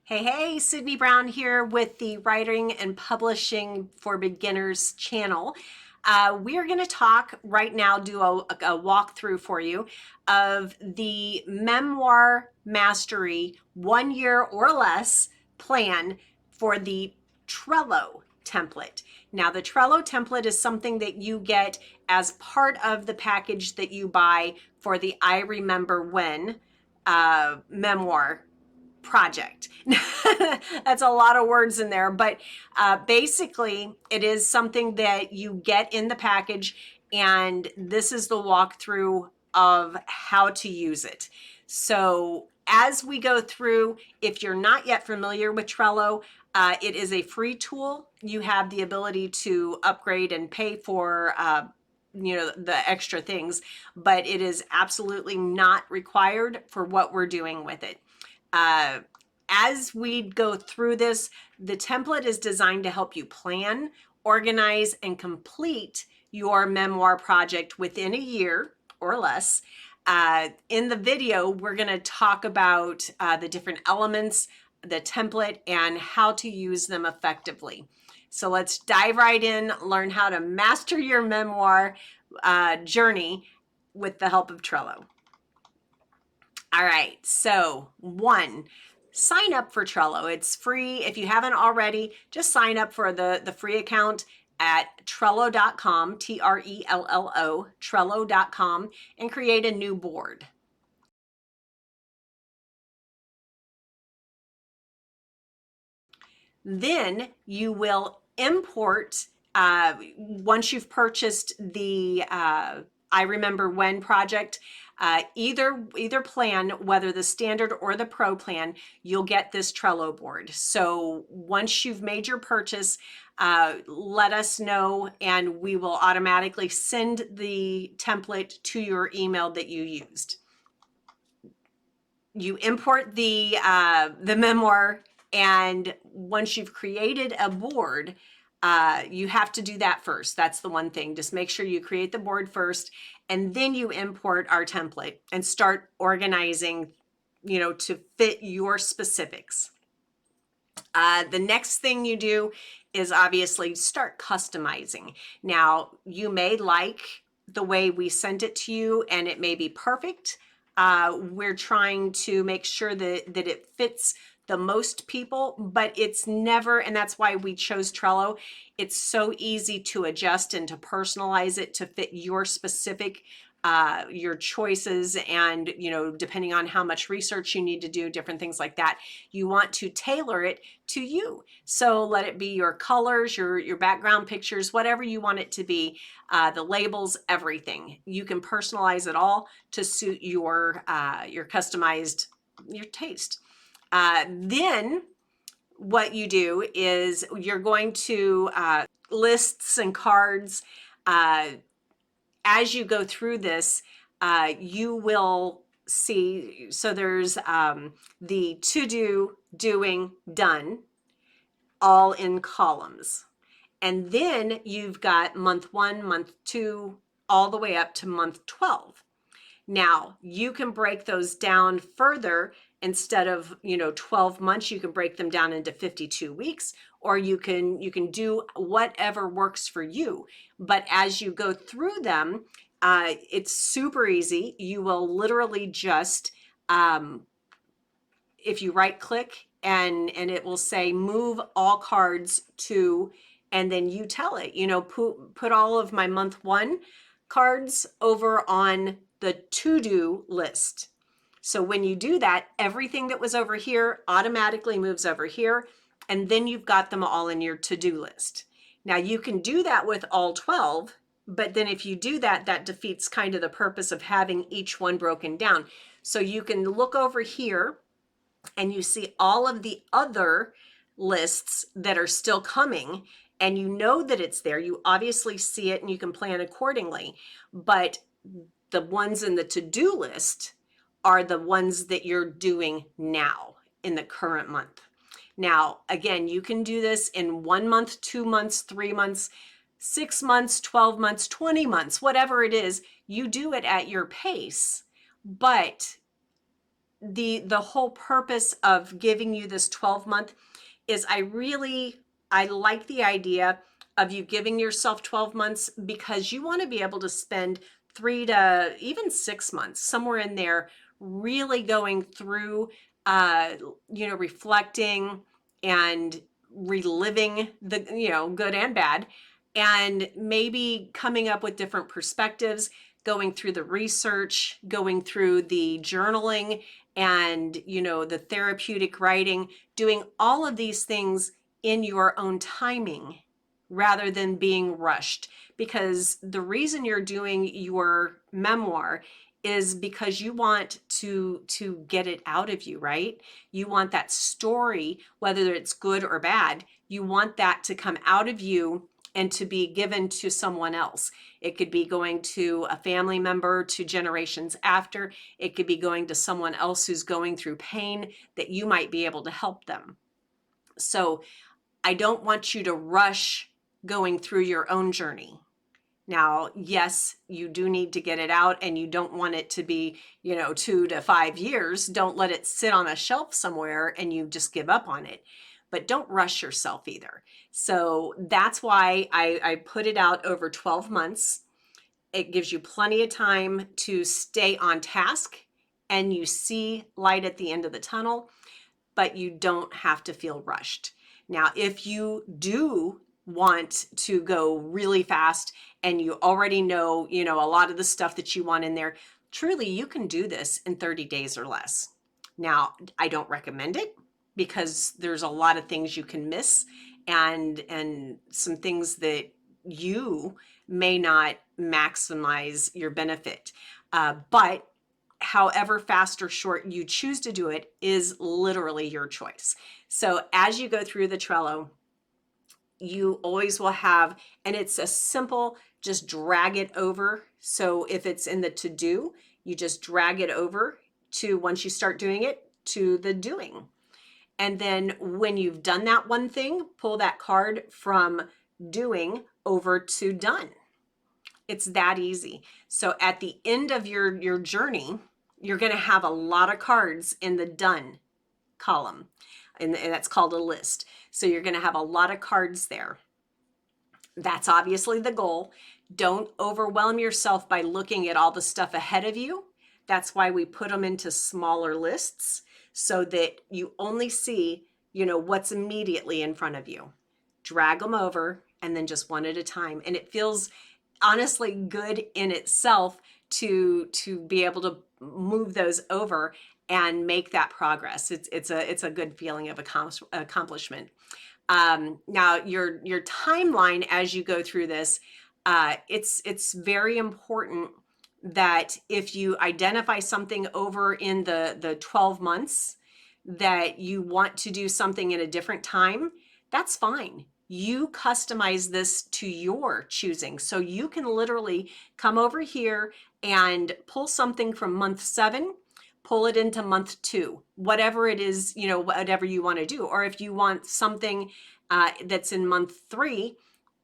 Hey, Sydney Brown here with the Writing and Publishing for Beginners channel. We are going to talk right now, do a walkthrough for you of the Memoir Mastery 1 year or less plan for the Trello template. Now, the Trello template is something that you get as part of the package that you buy for the I Remember When memoir project. That's a lot of words in there, but basically it is something that you get in the package, and this is the walkthrough of how to use it. So as we go through, if you're not yet familiar with Trello, it is a free tool. You have the ability to upgrade and pay for the extra things, but it is absolutely not required for what we're doing with it. As we go through this, the template is designed to help you plan, organize, and complete your memoir project within a year or less. In the video, we're going to talk about the different elements, the template, and how to use them effectively. So let's dive right in, learn how to master your memoir journey with the help of Trello. All right, so one, sign up for Trello. It's free. If you haven't already, just sign up for the free account at Trello.com, Trello, Trello.com, and create a new board. Then you will import, once you've purchased the I Remember When project, either plan, whether the standard or the pro plan, you'll get this Trello board. So once you've made your purchase, let us know and we will automatically send the template to your email that you used. You import the memoir, and once you've created a board, you have to do that first. That's the one thing. Just make sure you create the board first, and then you import our template and start organizing, to fit your specifics. The next thing you do is obviously start customizing. Now, you may like the way we sent it to you, and it may be perfect. We're trying to make sure that it fits the most people, but it's never, and that's why we chose Trello. It's so easy to adjust and to personalize it to fit your specific your choices, and depending on how much research you need to do, different things like that, you want to tailor it to you. So let it be your colors, your background pictures, whatever you want it to be, the labels, everything. You can personalize it all to suit your customized, your taste. Then what you do is you're going to lists and cards. As you go through this, you will see, so there's the to do, doing, done, all in columns. And then you've got month 1, month 2, all the way up to month 12. Now, you can break those down further. Instead of 12 months, you can break them down into 52 weeks, or you can do whatever works for you. But as you go through them, it's super easy. You will literally just, if you right click, and it will say move all cards to, and then you tell it, put all of my month 1 cards over on the to-do list. So when you do that, everything that was over here automatically moves over here, and then you've got them all in your to-do list. Now you can do that with all 12, but then if you do that, that defeats kind of the purpose of having each one broken down. So you can look over here and you see all of the other lists that are still coming, and you know that it's there. You obviously see it and you can plan accordingly, but the ones in the to-do list are the ones that you're doing now in the current month. Now, again, you can do this in 1 month, 2 months, 3 months, 6 months, 12 months, 20 months, whatever it is. You do it at your pace, but the whole purpose of giving you this 12-month is I like the idea of you giving yourself 12 months because you want to be able to spend 3 to even 6 months, somewhere in there, really going through, uh, reflecting and reliving the, good and bad, and maybe coming up with different perspectives, going through the research, going through the journaling, and, the therapeutic writing, doing all of these things in your own timing rather than being rushed. Because the reason you're doing your memoir is because you want to get it out of you, right? You want that story, whether it's good or bad, you want that to come out of you and to be given to someone else. It could be going to a family member, to generations after. It could be going to someone else who's going through pain that you might be able to help them. So I don't want you to rush going through your own journey. Now, yes, you do need to get it out, and you don't want it to be, 2 to 5 years. Don't let it sit on a shelf somewhere and you just give up on it. But don't rush yourself either. So that's why I put it out over 12 months. It gives you plenty of time to stay on task, and you see light at the end of the tunnel, but you don't have to feel rushed. Now, if you do want to go really fast and you already know, a lot of the stuff that you want in there, truly you can do this in 30 days or less. Now, I don't recommend it because there's a lot of things you can miss, and some things that you may not maximize your benefit. But however fast or short you choose to do it is literally your choice. So as you go through the Trello, you always will have, and it's a simple, just drag it over. So if it's in the to do, you just drag it over to, once you start doing it, to the doing. And then when you've done that one thing, pull that card from doing over to done. It's that easy. So at the end of your journey, you're going to have a lot of cards in the done column, and that's called a list. So you're going to have a lot of cards there. That's obviously the goal. Don't overwhelm yourself by looking at all the stuff ahead of you. That's why we put them into smaller lists, so that you only see, what's immediately in front of you. Drag them over, and then just one at a time. And it feels honestly good in itself to be able to move those over and make that progress. It's a good feeling of accomplishment. Now your timeline as you go through this, it's very important that if you identify something over in the 12 months that you want to do something in a different time, that's fine. You customize this to your choosing. So you can literally come over here and pull something from month 7, pull it into month 2, whatever it is, whatever you want to do. Or if you want something that's in month 3,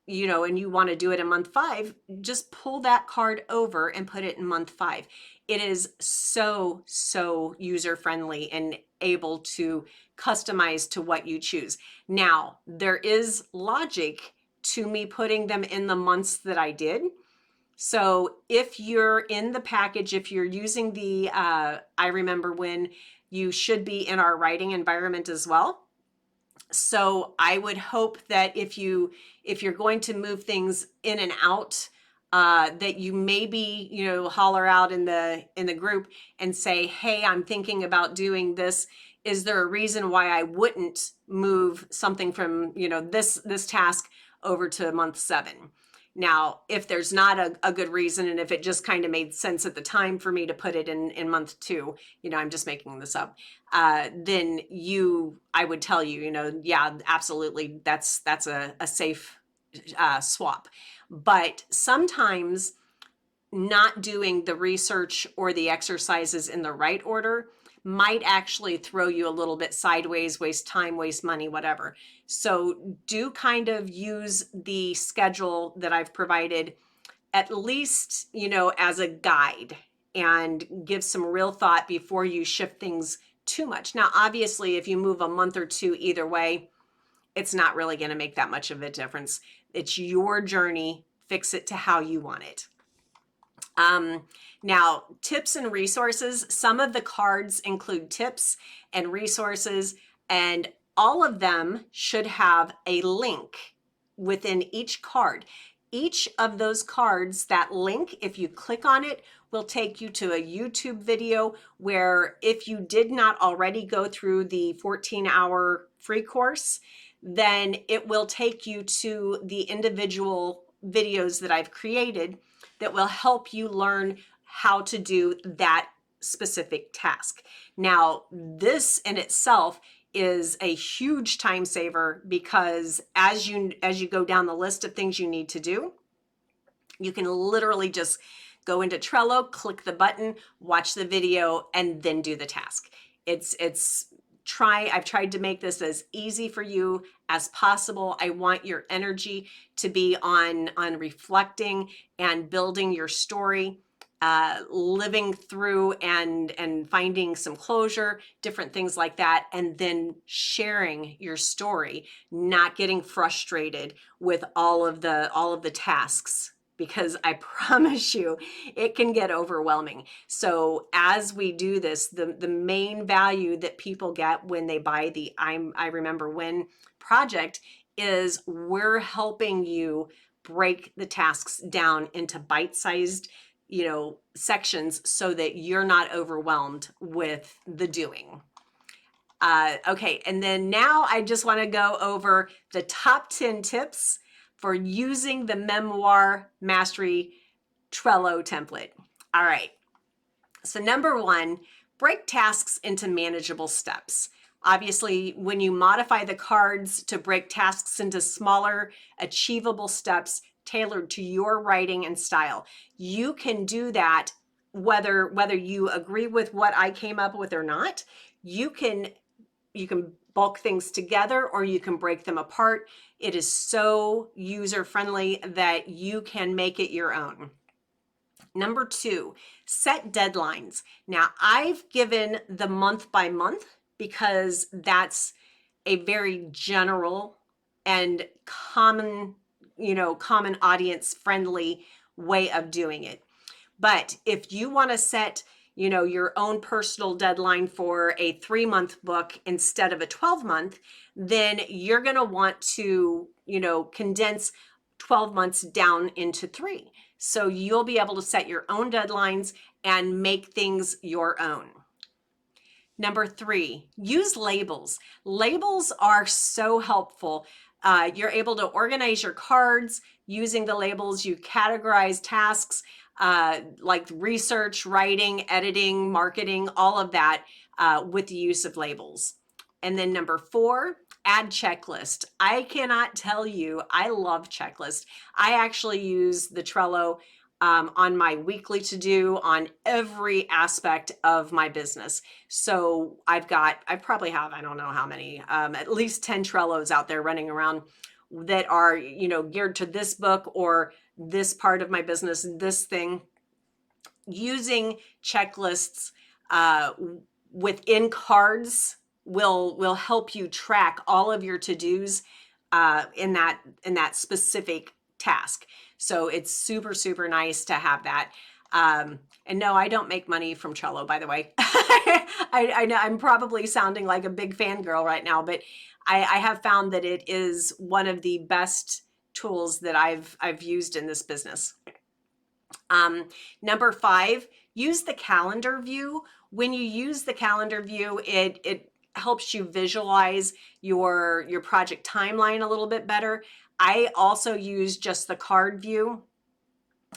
and you want to do it in month 5, just pull that card over and put it in month 5. It is so user friendly and able to customize to what you choose. Now, there is logic to me putting them in the months that I did. So if you're in the package, if you're using the I Remember When, you should be in our writing environment as well. So I would hope that if you're going to move things in and out, that you maybe, holler out in the group and say, hey, I'm thinking about doing this. Is there a reason why I wouldn't move something from, this task over to month 7? Now, if there's not a good reason, and if it just kind of made sense at the time for me to put it in month 2, I'm just making this up, then I would tell you, yeah, absolutely, that's a safe swap. But sometimes not doing the research or the exercises in the right order might actually throw you a little bit sideways, waste time, waste money, whatever. So do kind of use the schedule that I've provided, at least, as a guide. and give some real thought before you shift things too much. Now, obviously, if you move a month or two either way, it's not really going to make that much of a difference. It's your journey. Fix it to how you want it. Now, tips and resources. Some of the cards include tips and resources, and all of them should have a link within each card. Each of those cards, that link, if you click on it, will take you to a YouTube video where if you did not already go through the 14-hour free course, then it will take you to the individual videos that I've created that will help you learn how to do that specific task. Now, this in itself is a huge time saver because as you go down the list of things you need to do, you can literally just go into Trello, click the button, watch the video, and then do the task. I've tried to make this as easy for you as possible. I want your energy to be on reflecting and building your story, living through and finding some closure, different things like that, and then sharing your story, not getting frustrated with all of the tasks, because I promise you it can get overwhelming. So as we do this, the main value that people get when they buy the I Remember When project is we're helping you break the tasks down into bite-sized, sections so that you're not overwhelmed with the doing. Okay, and then now I just want to go over the top 10 tips for using the Memoir Mastery Trello template. All right, so number one, break tasks into manageable steps. Obviously, when you modify the cards to break tasks into smaller, achievable steps tailored to your writing and style, you can do that whether you agree with what I came up with or not. You can bulk things together or you can break them apart. It is so user-friendly that you can make it your own. Number two, set deadlines. Now, I've given the month by month because that's a very general and common audience friendly way of doing it. But if you want to set your own personal deadline for a 3-month book instead of a 12-month, then you're going to want to, condense 12 months down into 3. So you'll be able to set your own deadlines and make things your own. Number 3, use labels. Labels are so helpful. You're able to organize your cards using the labels. You categorize tasks like research, writing, editing, marketing, all of that with the use of labels. And then number 4, add checklist. I cannot tell you, I love checklist. I actually use the Trello on my weekly to-do on every aspect of my business. So I probably have, I don't know how many, at least 10 Trellos out there running around that are, geared to this book or this part of my business, this thing. Using checklists within cards will help you track all of your to-dos in that specific task. So it's super, super nice to have that. And no, I don't make money from Trello, by the way. I know I'm probably sounding like a big fangirl right now, but I have found that it is one of the best tools that I've used in this business. Number 5, use the calendar view. When you use the calendar view, it helps you visualize your project timeline a little bit better. I also use just the card view,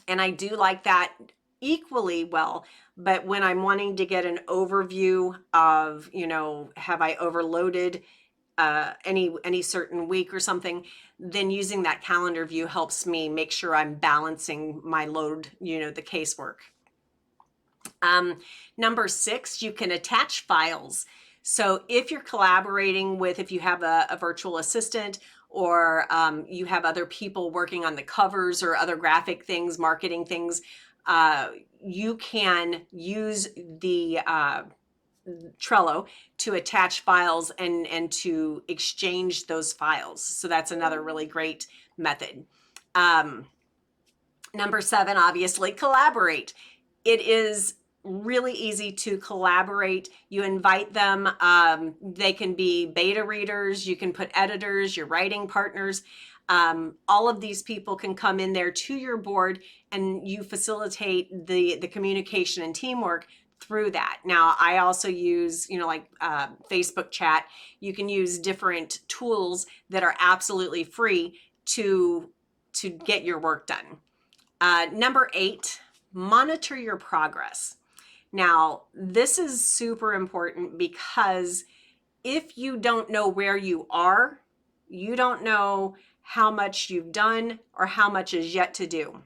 and I do like that equally well. But when I'm wanting to get an overview of, have I overloaded any certain week or something, then using that calendar view helps me make sure I'm balancing my load, the casework. Number 6, you can attach files. So if you're collaborating with, if you have a virtual assistant or you have other people working on the covers or other graphic things, marketing things, you can use the Trello to attach files and to exchange those files. So that's another really great method. Number 7, obviously, collaborate. It is really easy to collaborate. You invite them. They can be beta readers. You can put editors, your writing partners. All of these people can come in there to your board, and you facilitate the communication and teamwork through that. Now, I also use, like Facebook chat. You can use different tools that are absolutely free to get your work done. Number 8, monitor your progress. Now, this is super important because if you don't know where you are, you don't know how much you've done or how much is yet to do.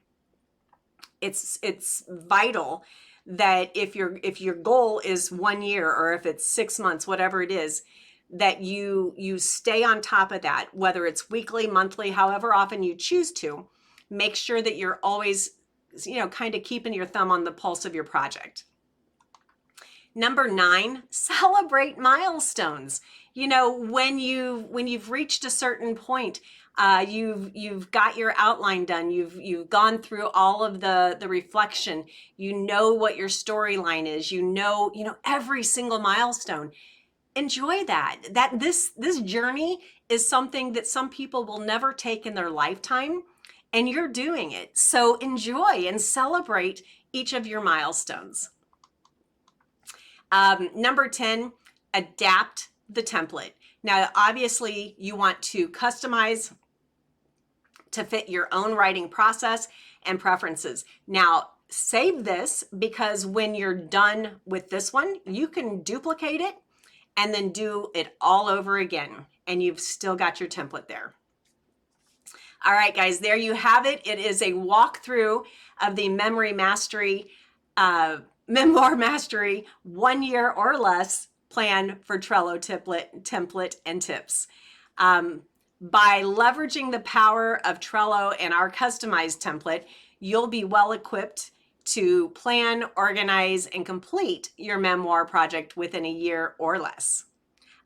It's vital that if your goal is 1 year or if it's 6 months, whatever it is, that you stay on top of that, whether it's weekly, monthly, however often you choose to. Make sure that you're always, kind of keeping your thumb on the pulse of your project. Number 9, celebrate milestones. When you've reached a certain point, you've got your outline done. You've gone through all of the reflection. You know what your storyline is. You know every single milestone. Enjoy that. This journey is something that some people will never take in their lifetime, and you're doing it. So enjoy and celebrate each of your milestones. Number 10, adapt the template. Now, obviously, you want to customize to fit your own writing process and preferences. Now, save this because when you're done with this one, you can duplicate it and then do it all over again, and you've still got your template there. All right, guys, there you have it. It is a walkthrough of the Memoir Mastery 1 year or less plan for Trello template and tips. By leveraging the power of Trello and our customized template, you'll be well equipped to plan, organize, and complete your memoir project within a year or less.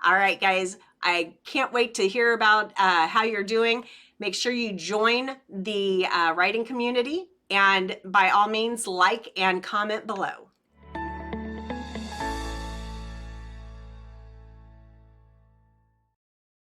All right, guys, I can't wait to hear about how you're doing. Make sure you join the writing community, and by all means, like and comment below.